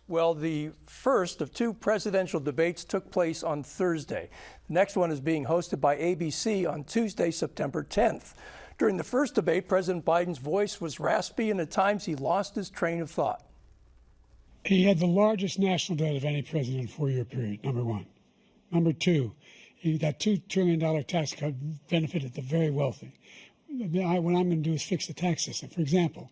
Well, the first of two presidential debates took place on Thursday. The next one is being hosted by ABC on Tuesday, September 10th. During the first debate, President Biden's voice was raspy and at times he lost his train of thought. He had the largest national debt of any president in a four-year period, number one. Number two, that $2 trillion tax cut benefited the very wealthy. What I'm going to do is fix the tax system. For example,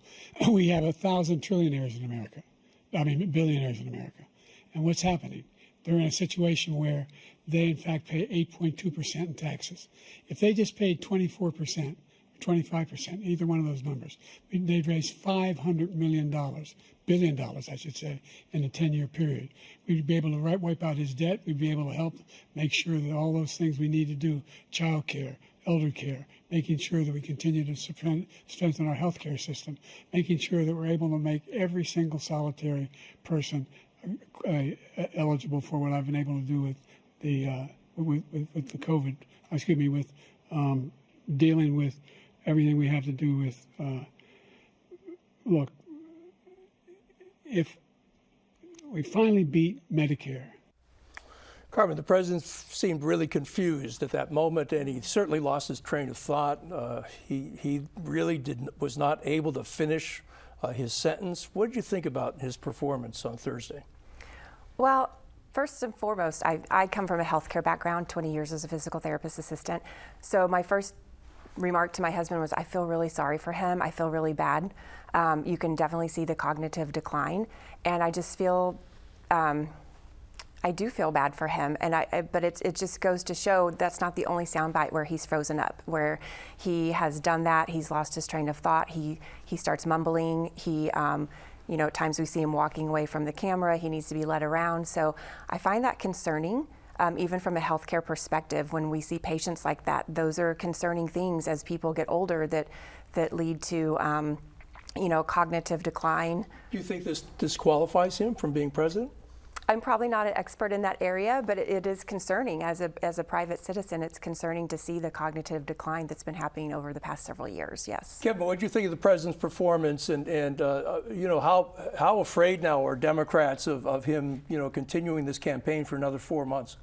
we have 1,000 billionaires in America. And what's happening? They're in a situation where they, in fact, pay 8.2% in taxes. If they just paid 24%, 25%, either one of those numbers, they'd raise $500 billion, I should say, in a 10-year period. We'd be able to wipe out his debt. We'd be able to help make sure that all those things we need to do, child care, elder care, making sure that we continue to strengthen our healthcare system, making sure that we're able to make every single solitary person eligible for what I've been able to do with the with the COVID. With dealing with everything we have to do with. Look, if we finally beat Medicare. Carmen, the president seemed really confused at that moment, and he certainly lost his train of thought. He really was not able to finish his sentence. What did you think about his performance on Thursday? Well, first and foremost, I come from a healthcare background, 20 years as a physical therapist assistant. So my first remark to my husband was, I feel really sorry for him. I feel really bad. You can definitely see the cognitive decline. And I just feel, I do feel bad for him, but it just goes to show that's not the only soundbite where he's frozen up, where he has done that. He's lost his train of thought. He starts mumbling. At times we see him walking away from the camera. He needs to be led around. So I find that concerning, even from a healthcare perspective. When we see patients like that, those are concerning things as people get older that lead to, cognitive decline. Do you think this disqualifies him from being president? I'm probably not an expert in that area, but it is concerning as a private citizen. It's concerning to see the cognitive decline that's been happening over the past several years. Yes. Kevin, what do you think of the president's performance, and how afraid now are Democrats of him, continuing this campaign for another 4 months?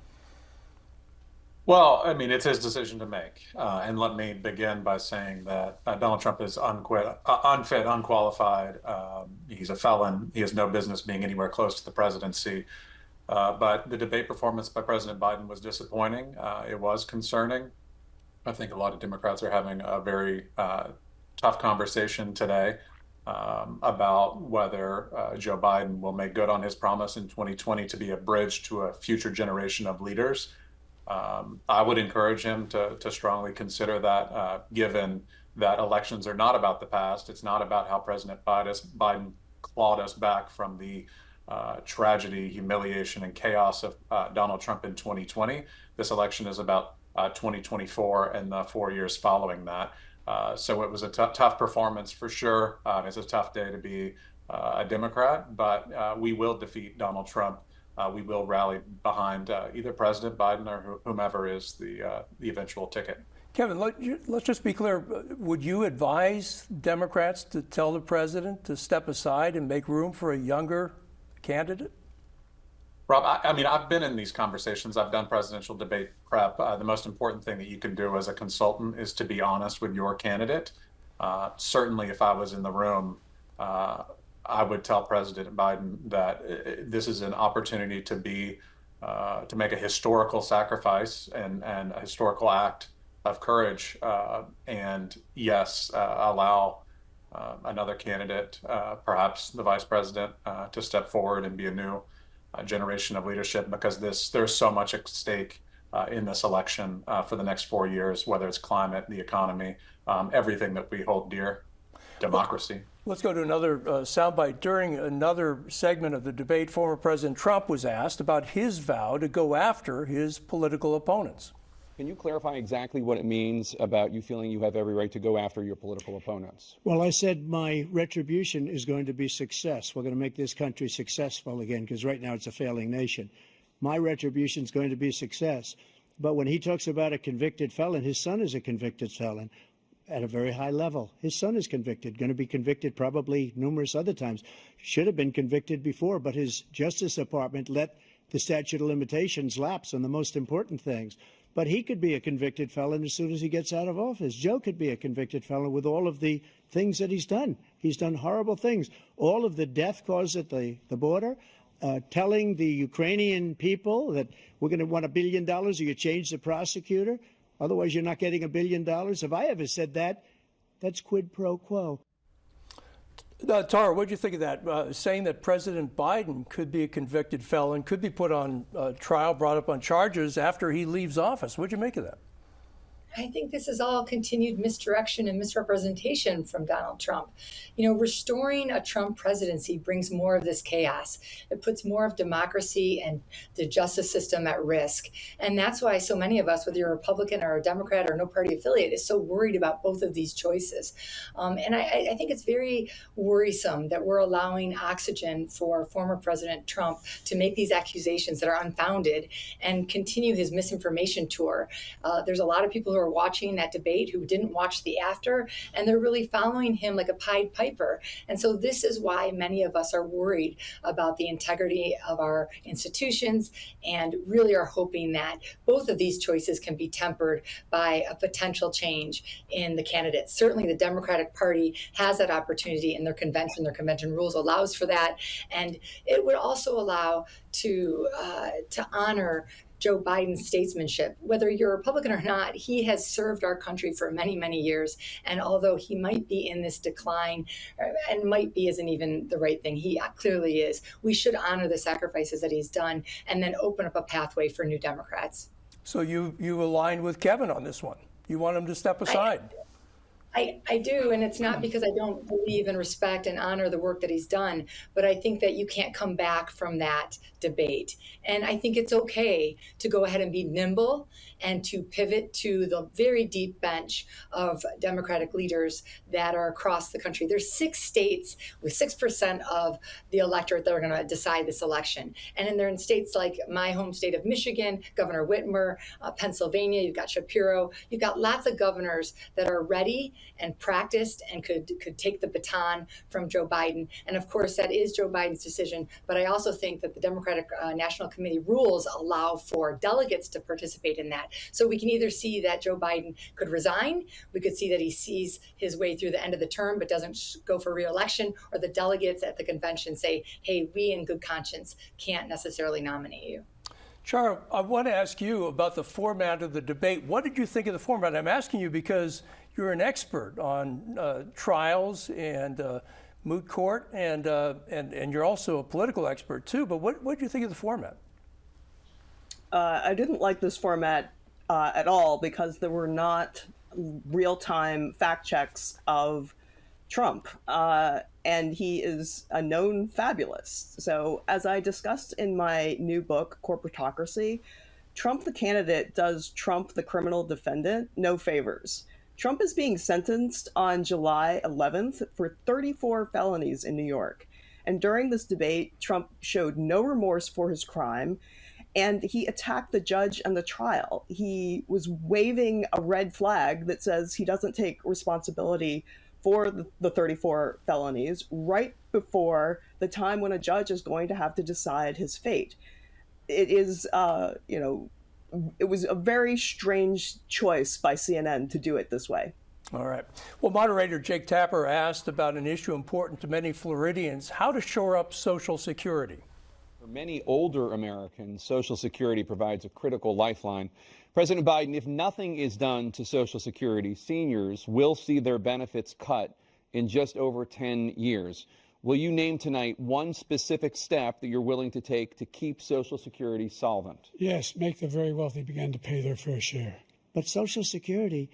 Well, I mean, it's his decision to make. And let me begin by saying that Donald Trump is unfit, unqualified. He's a felon. He has no business being anywhere close to the presidency. But the debate performance by President Biden was disappointing. It was concerning. I think a lot of Democrats are having a very tough conversation today about whether Joe Biden will make good on his promise in 2020 to be a bridge to a future generation of leaders. I would encourage him to strongly consider that, given that elections are not about the past. It's not about how President Biden clawed us back from the tragedy, humiliation, and chaos of Donald Trump in 2020. This election is about 2024 and the 4 years following that. So it was a tough performance for sure. It's a tough day to be a Democrat, but we will defeat Donald Trump. We will rally behind either President Biden or whomever is the eventual ticket. Kevin, let's just be clear. Would you advise Democrats to tell the president to step aside and make room for a younger candidate? Rob, I mean, I've been in these conversations. I've done presidential debate prep. The most important thing that you can do as a consultant is to be honest with your candidate. Certainly, if I was in the room, I would tell President Biden that this is an opportunity to make a historical sacrifice and a historical act of courage, and yes, allow another candidate, perhaps the vice president, to step forward and be a new generation of leadership, because there's so much at stake in this election for the next 4 years, whether it's climate, the economy, everything that we hold dear, democracy. Let's go to another soundbite. During another segment of the debate, former President Trump was asked about his vow to go after his political opponents. Can you clarify exactly what it means about you feeling you have every right to go after your political opponents? Well, I said my retribution is going to be success. We're going to make this country successful again, because right now it's a failing nation. My retribution is going to be success. But when he talks about a convicted felon, his son is a convicted felon. at a very high level. His son is convicted, going to be convicted probably numerous other times. Should have been convicted before, but his Justice Department let the statute of limitations lapse on the most important things. But he could be a convicted felon as soon as he gets out of office. Joe could be a convicted felon with all of the things that he's done. He's done horrible things. All of the death caused at the border, telling the Ukrainian people that we're going to want $1 billion or you change the prosecutor. Otherwise, you're not getting $1 billion. If I ever said that, that's quid pro quo. Tara, what do you think of that? Saying that President Biden could be a convicted felon, could be put on trial, brought up on charges after he leaves office. What do you make of that? I think this is all continued misdirection and misrepresentation from Donald Trump. You know, restoring a Trump presidency brings more of this chaos. It puts more of democracy and the justice system at risk. And that's why so many of us, whether you're a Republican or a Democrat or no party affiliate, is so worried about both of these choices. And I think it's very worrisome that we're allowing oxygen for former President Trump to make these accusations that are unfounded and continue his misinformation tour. There's a lot of people who are watching that debate who didn't watch the after, and they're really following him like a Pied Piper. And so this is why many of us are worried about the integrity of our institutions and really are hoping that both of these choices can be tempered by a potential change in the candidates. Certainly the Democratic Party has that opportunity in their convention rules allows for that. And it would also allow to honor Joe Biden's statesmanship. Whether you're a Republican or not, he has served our country for many, many years. And although he might be in this decline, and might be isn't even the right thing, he clearly is, we should honor the sacrifices that he's done and then open up a pathway for new Democrats. So you align with Kevin on this one. You want him to step aside. I do, and it's not because I don't believe and respect and honor the work that he's done, but I think that you can't come back from that debate. And I think it's okay to go ahead and be nimble and to pivot to the very deep bench of Democratic leaders that are across the country. There's 6 states with 6% of the electorate that are going to decide this election. And then they're in states like my home state of Michigan, Governor Whitmer, Pennsylvania, you've got Shapiro, you've got lots of governors that are ready and practiced and could take the baton from Joe Biden. And of course, that is Joe Biden's decision. But I also think that the Democratic National Committee rules allow for delegates to participate in that. So we can either see that Joe Biden could resign, we could see that he sees his way through the end of the term but doesn't go for re-election, or the delegates at the convention say, hey, we in good conscience can't necessarily nominate you. Char, I want to ask you about the format of the debate. What did you think of the format? I'm asking you because you're an expert on trials and moot court, and you're also a political expert too. But what did you think of the format? I didn't like this format at all because there were not real-time fact checks of Trump, and he is a known fabulist. So as I discussed in my new book, Corporatocracy, Trump the candidate does Trump the criminal defendant no favors. Trump is being sentenced on July 11th for 34 felonies in New York. And during this debate, Trump showed no remorse for his crime, and he attacked the judge and the trial. He was waving a red flag that says he doesn't take responsibility for the 34 felonies right before the time when a judge is going to have to decide his fate. It is, it was a very strange choice by CNN to do it this way. All right. Well, moderator Jake Tapper asked about an issue important to many Floridians, how to shore up Social Security. For many older Americans, Social Security provides a critical lifeline. President Biden, if nothing is done to Social Security, seniors will see their benefits cut in just over 10 years. Will you name tonight one specific step that you're willing to take to keep Social Security solvent? Yes, make the very wealthy begin to pay their fair share. But Social Security,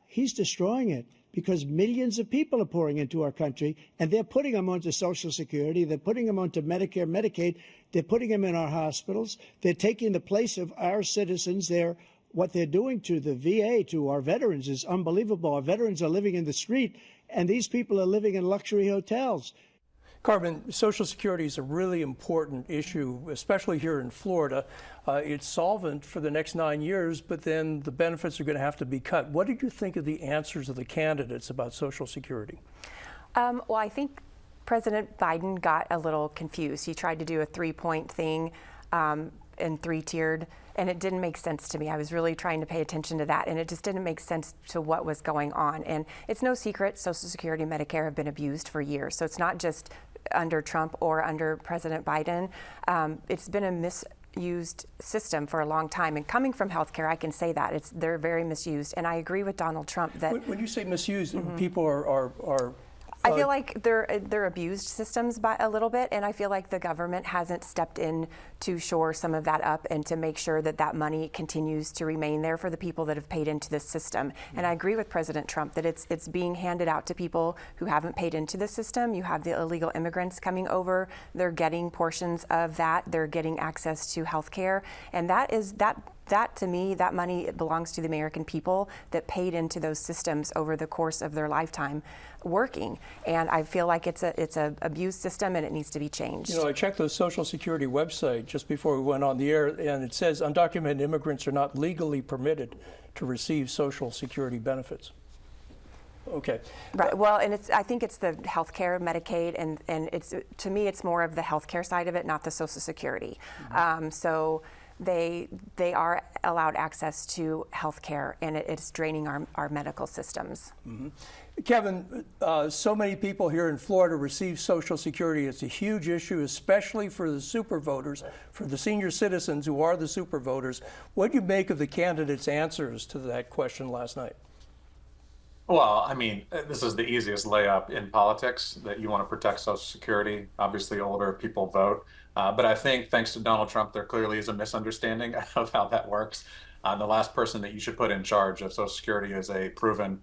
he's destroying it because millions of people are pouring into our country, and they're putting them onto Social Security. They're putting them onto Medicare, Medicaid. They're putting them in our hospitals. They're taking the place of our citizens. What they're doing to the VA, to our veterans, is unbelievable. Our veterans are living in the street, and these people are living in luxury hotels. Carmen, Social Security is a really important issue, especially here in Florida. It's solvent for the next 9 years, but then the benefits are going to have to be cut. What did you think of the answers of the candidates about Social Security? Well, I think President Biden got a little confused. He tried to do a 3-point thing and 3-tiered, and it didn't make sense to me. I was really trying to pay attention to that, and it just didn't make sense to what was going on. And it's no secret Social Security and Medicare have been abused for years. So it's not just under Trump or under President Biden. It's been a misused system for a long time. And coming from healthcare, I can say that. They're very misused. And I agree with Donald Trump that When you say misused, people are I feel like they're abused systems by a little bit, and I feel like the government hasn't stepped in to shore some of that up and to make sure that that money continues to remain there for the people that have paid into this system. And I agree with President Trump that it's being handed out to people who haven't paid into the system. You have the illegal immigrants coming over; they're getting portions of that. They're getting access to health care, and that to me, that money belongs to the American people that paid into those systems over the course of their lifetime working. And I feel like it's a abused system and it needs to be changed. You know, I checked the Social Security website just before we went on the air, and it says undocumented immigrants are not legally permitted to receive Social Security benefits. Okay. Right. Well, and I think it's the health care, Medicaid, and to me, it's more of the health care side of it, not the Social Security. So they are allowed access to health care, and it's draining our medical systems. Kevin, so many people here in Florida receive Social Security. It's a huge issue, especially for the super voters, for the senior citizens who are the super voters. What do you make of the candidates' answers to that question last night? Well, I mean, this is the easiest layup in politics, that you want to protect Social Security. Obviously, older people vote. But I think thanks to Donald Trump, there clearly is a misunderstanding of how that works. The last person that you should put in charge of Social Security is a proven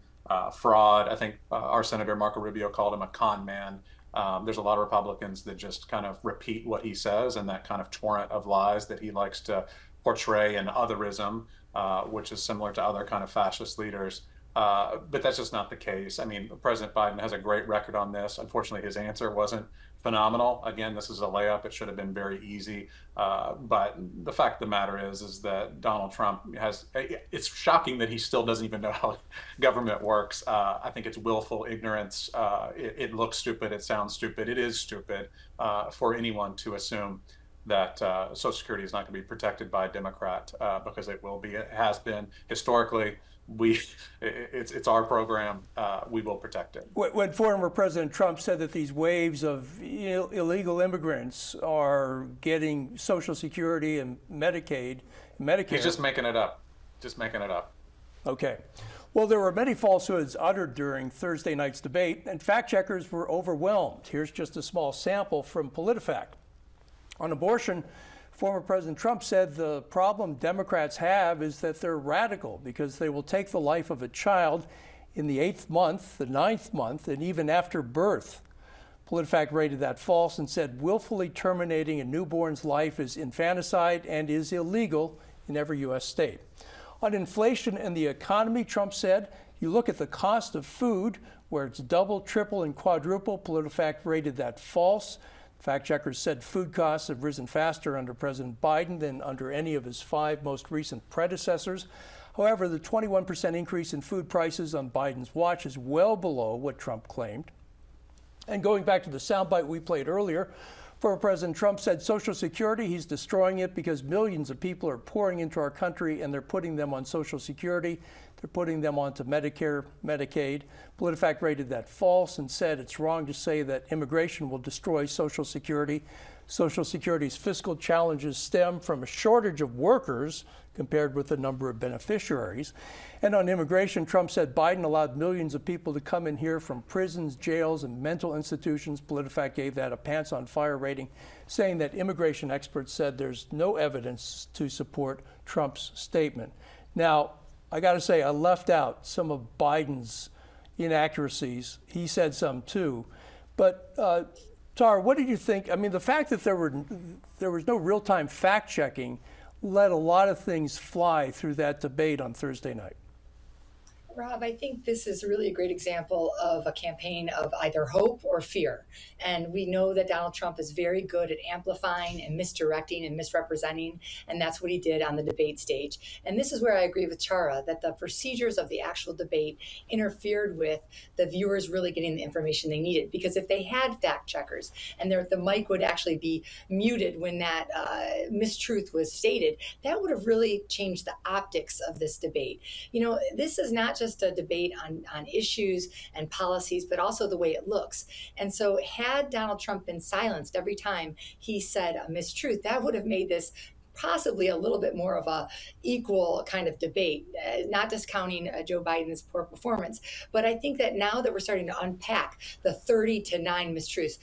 fraud. I think our Senator Marco Rubio called him a con man. There's a lot of Republicans that just kind of repeat what he says, and that kind of torrent of lies that he likes to portray in otherism, which is similar to other kind of fascist leaders. But that's just not the case. I mean, President Biden has a great record on this. Unfortunately, his answer wasn't phenomenal. Again, this is a layup. It should have been very easy. But the fact of the matter is that Donald Trump it's shocking that he still doesn't even know how government works. I think it's willful ignorance. It looks stupid. It sounds stupid. It is stupid for anyone to assume that Social Security is not going to be protected by a Democrat, because it will be. It has been historically. It's our program. We will protect it. When former President Trump said that these waves of illegal immigrants are getting Social Security and Medicare. He's just making it up. Just making it up. Okay. Well, there were many falsehoods uttered during Thursday night's debate, and fact checkers were overwhelmed. Here's just a small sample from PolitiFact. On abortion, former President Trump said the problem Democrats have is that they're radical because they will take the life of a child in the 8th month, the 9th month, and even after birth. PolitiFact rated that false and said willfully terminating a newborn's life is infanticide and is illegal in every U.S. state. On inflation and the economy, Trump said, you look at the cost of food, where it's double, triple, and quadruple. PolitiFact rated that false. Fact checkers said food costs have risen faster under President Biden than under any of his 5 most recent predecessors. However, the 21% increase in food prices on Biden's watch is well below what Trump claimed. And going back to the soundbite we played earlier, former President Trump said Social Security, he's destroying it because millions of people are pouring into our country and they're putting them on Social Security. They're putting them onto Medicare, Medicaid. PolitiFact rated that false and said it's wrong to say that immigration will destroy Social Security. Social Security's fiscal challenges stem from a shortage of workers compared with the number of beneficiaries. And on immigration, Trump said Biden allowed millions of people to come in here from prisons, jails, and mental institutions. PolitiFact gave that a pants on fire rating, saying that immigration experts said there's no evidence to support Trump's statement. Now, I got to say, I left out some of Biden's inaccuracies. He said some too. But Tara, what did you think? I mean, the fact that there was no real-time fact-checking let a lot of things fly through that debate on Thursday night. Rob, I think this is really a great example of a campaign of either hope or fear. And we know that Donald Trump is very good at amplifying and misdirecting and misrepresenting, and that's what he did on the debate stage. And this is where I agree with Chara, that the procedures of the actual debate interfered with the viewers really getting the information they needed. Because if they had fact checkers and the mic would actually be muted when that mistruth was stated, that would have really changed the optics of this debate. You know, this is not just a debate on issues and policies, but also the way it looks. And so had Donald Trump been silenced every time he said a mistruth, that would have made this possibly a little bit more of a equal kind of debate, not discounting Joe Biden's poor performance. But I think that now that we're starting to unpack the 30-9 mistruths,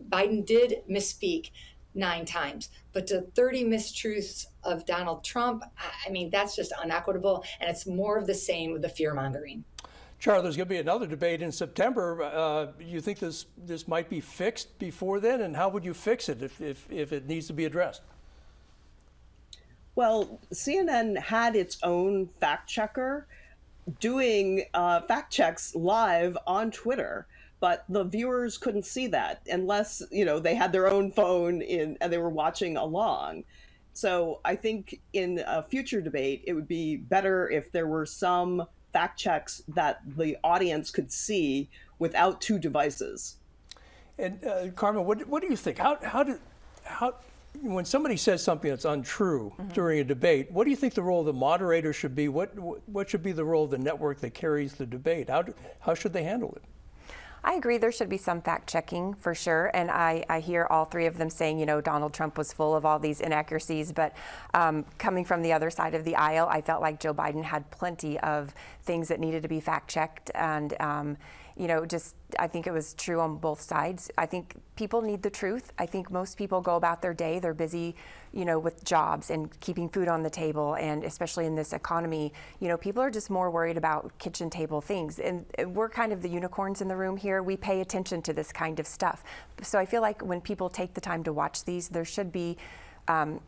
Biden did misspeak 9 times, but the 30 mistruths of Donald Trump, I mean, that's just unequitable, and it's more of the same of the fear mongering. Charlie, there's going to be another debate in September. You think this might be fixed before then, and how would you fix it if it needs to be addressed? Well, CNN had its own fact checker doing fact checks live on Twitter, but the viewers couldn't see that unless, they had their own phone and they were watching along. So I think in a future debate, it would be better if there were some fact checks that the audience could see without 2 devices. And Carmen, what do you think? How when somebody says something that's untrue during a debate, what do you think the role of the moderator should be? What should be the role of the network that carries the debate? How should they handle it? I agree there should be some fact checking for sure. And I hear all 3 of them saying, Donald Trump was full of all these inaccuracies. But coming from the other side of the aisle, I felt like Joe Biden had plenty of things that needed to be fact checked. And, I think it was true on both sides. I think people need the truth. I think most people go about their day. They're busy, with jobs and keeping food on the table. And especially in this economy, people are just more worried about kitchen table things. And we're kind of the unicorns in the room here. We pay attention to this kind of stuff. So I feel like when people take the time to watch these, there should be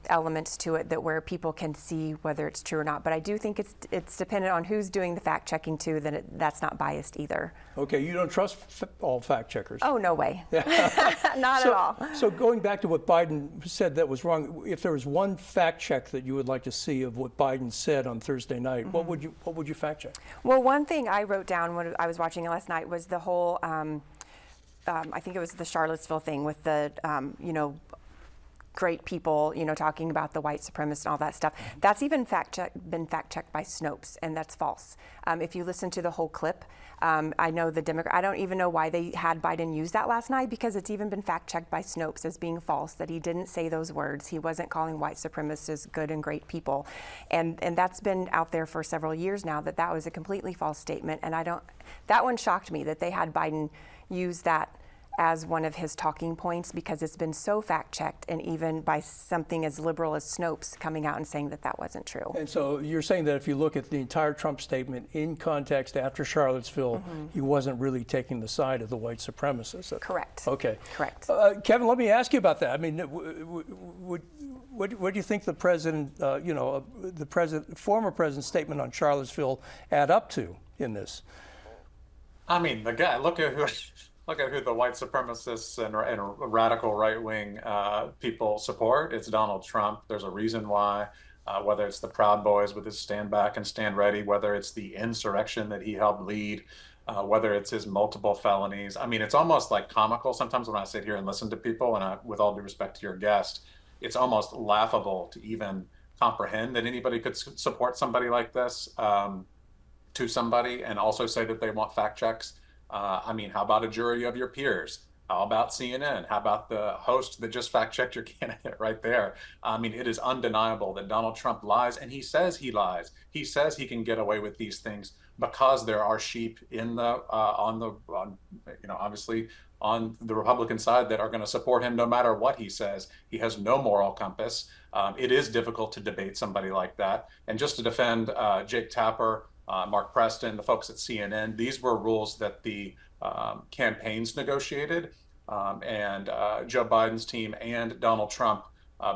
elements to it that where people can see whether it's true or not. But I do think it's dependent on who's doing the fact checking too. That's not biased either. Okay, you don't trust all fact checkers. Oh, no way. Not at all. So going back to what Biden said that was wrong, if there was one fact check that you would like to see of what Biden said on Thursday night, what would you fact check? Well, one thing I wrote down when I was watching it last night was the whole, I think it was the Charlottesville thing with the, great people, talking about the white supremacists and all that stuff. That's even been fact checked by Snopes, and that's false. If you listen to the whole clip, I know I don't even know why they had Biden use that last night, because it's even been fact checked by Snopes as being false, that he didn't say those words. He wasn't calling white supremacists good and great people. And that's been out there for several years now, that was a completely false statement. And that one shocked me that they had Biden use that as one of his talking points, because it's been so fact-checked, and even by something as liberal as Snopes coming out and saying that wasn't true. And so you're saying that if you look at the entire Trump statement in context after Charlottesville, he wasn't really taking the side of the white supremacists. Correct. Okay. Correct. Kevin, let me ask you about that. I mean, what do you think the president, former president's statement on Charlottesville add up to in this? I mean, the guy, look at who the white supremacists and radical right-wing people support. It's Donald Trump. There's a reason why, whether it's the Proud Boys with his stand back and stand ready, whether it's the insurrection that he helped lead, whether it's his multiple felonies. I mean, it's almost like comical sometimes when I sit here and listen to people, and with all due respect to your guest, it's almost laughable to even comprehend that anybody could support somebody like this to somebody and also say that they want fact checks. I mean, how about a jury of your peers? How about CNN? How about the host that just fact-checked your candidate right there? I mean, it is undeniable that Donald Trump lies, and he says he lies. He says he can get away with these things because there are sheep in obviously on the Republican side that are going to support him no matter what he says. He has no moral compass. It is difficult to debate somebody like that. And just to defend Jake Tapper, Mark Preston, the folks at CNN, these were rules that the campaigns negotiated, and Joe Biden's team and Donald Trump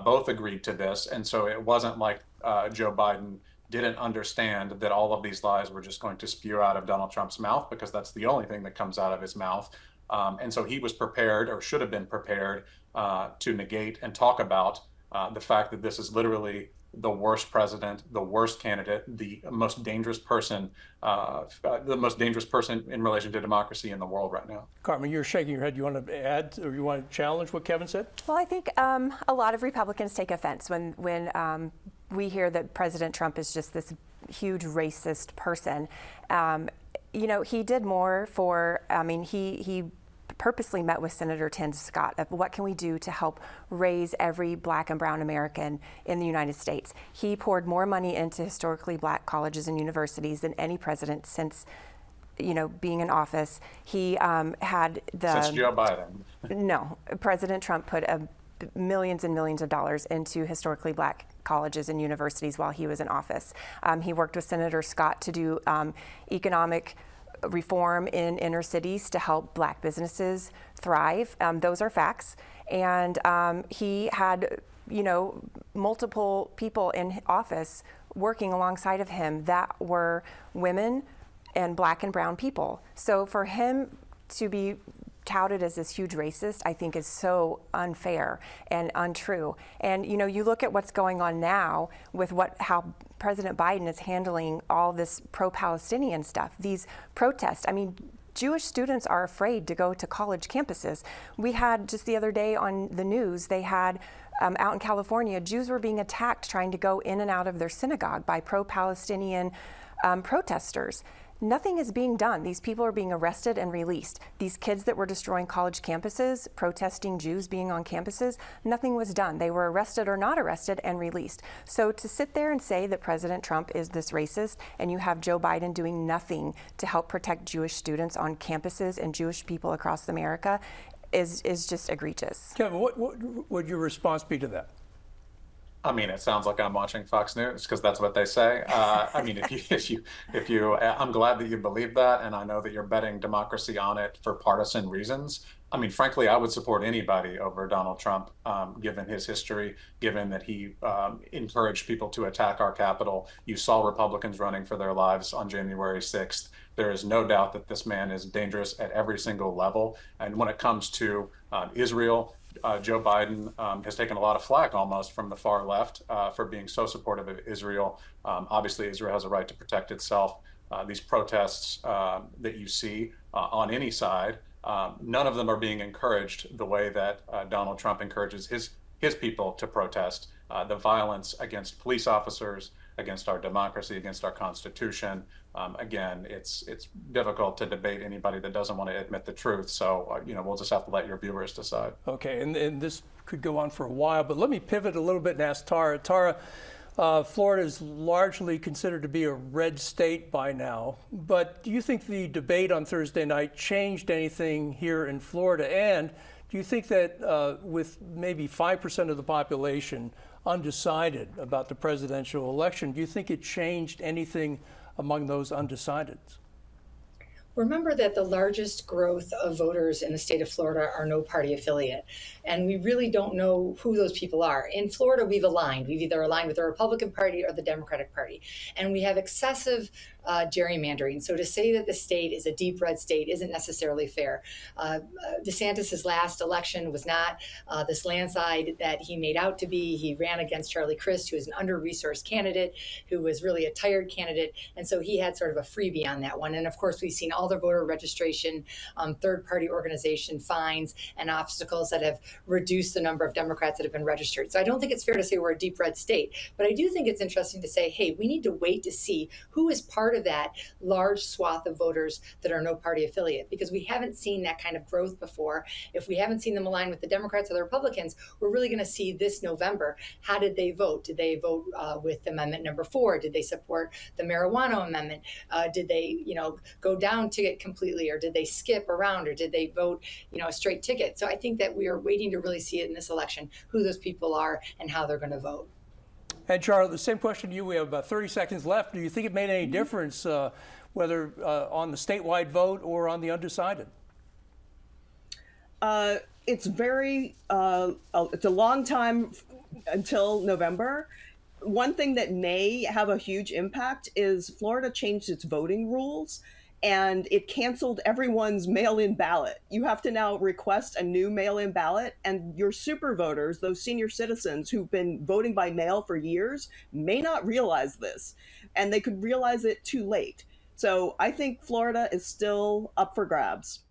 both agreed to this. And so it wasn't like Joe Biden didn't understand that all of these lies were just going to spew out of Donald Trump's mouth, because that's the only thing that comes out of his mouth. And so he was prepared, or should have been prepared, to negate and talk about the fact that this is literally the worst president, the worst candidate, the most dangerous person in relation to democracy in the world right now. Carmen, you're shaking your head. You want to add, or you want to challenge what Kevin said? Well, I think a lot of Republicans take offense when we hear that President Trump is just this huge racist person. You know, he did more for, he purposely met with Senator Tim Scott of what can we do to help raise every Black and brown American in the United States. He poured more money into historically Black colleges and universities than any president since, you know, being in office. He had the— Since Joe Biden. No, President Trump put millions and millions of dollars into historically Black colleges and universities while he was in office. He worked with Senator Scott to do economic reform in inner cities to help Black businesses thrive. Those are facts. And he had, you know, multiple people in office working alongside of him that were women and Black and brown people. So for him to be touted as this huge racist, I think is so unfair and untrue. And you know, you look at what's going on now with how President Biden is handling all this pro-Palestinian stuff, these protests. I mean, Jewish students are afraid to go to college campuses. We had just the other day on the news, they had out in California, Jews were being attacked trying to go in and out of their synagogue by pro-Palestinian protesters. Nothing is being done. These people are being arrested and released. These kids that were destroying college campuses, protesting Jews being on campuses, nothing was done. They were arrested or not arrested and released. So to sit there and say that President Trump is this racist and you have Joe Biden doing nothing to help protect Jewish students on campuses and Jewish people across America is just egregious. Kevin, what would your response be to that? I mean, it sounds like I'm watching Fox News, because that's what they say. I mean, if you, I'm glad that you believe that, and I know that you're betting democracy on it for partisan reasons. I mean, frankly, I would support anybody over Donald Trump, given his history, given that he encouraged people to attack our Capitol. You saw Republicans running for their lives on January 6th. There is no doubt that this man is dangerous at every single level. And when it comes to Israel, Joe Biden has taken a lot of flack almost from the far left for being so supportive of Israel. Obviously, Israel has a right to protect itself. These protests that you see on any side, none of them are being encouraged the way that Donald Trump encourages his people to protest. The violence against police officers, against our democracy, against our Constitution. Again, it's difficult to debate anybody that doesn't want to admit the truth. So, you know, we'll just have to let your viewers decide. Okay, and this could go on for a while, but let me pivot a little bit and ask Tara. Tara, Florida is largely considered to be a red state by now, but do you think the debate on Thursday night changed anything here in Florida? And do you think that with maybe 5% of the population undecided about the presidential election, do you think it changed anything among those undecideds? Remember that the largest growth of voters in the state of Florida are no party affiliate. And we really don't know who those people are. In Florida, we've aligned. We've either aligned with the Republican Party or the Democratic Party. And we have excessive gerrymandering. So to say that the state is a deep red state isn't necessarily fair. DeSantis's last election was not this landslide that he made out to be. He ran against Charlie Crist, who is an under-resourced candidate, who was really a tired candidate. And so he had sort of a freebie on that one. And of course, we've seen all the voter registration, third-party organization fines, and obstacles that have reduced the number of Democrats that have been registered. So I don't think it's fair to say we're a deep red state. But I do think it's interesting to say, hey, we need to wait to see who is part of that large swath of voters that are no party affiliate, because we haven't seen that kind of growth before. If we haven't seen them align with the Democrats or the Republicans, we're really going to see this November. How did they vote? Did they vote with Amendment number 4? Did they support the marijuana amendment? Did they, go down ticket completely, or did they skip around, or did they vote, a straight ticket? So I think that we are waiting to really see it in this election, who those people are and how they're going to vote. And Charlotte, the same question to you. We have about 30 seconds left. Do you think it made any difference whether on the statewide vote or on the undecided? It's very, it's a long time until November. one thing that may have a huge impact is Florida changed its voting rules and it canceled everyone's mail-in ballot. You have to now request a new mail-in ballot, and your super voters, those senior citizens who've been voting by mail for years, may not realize this, and they could realize it too late. So I think Florida is still up for grabs.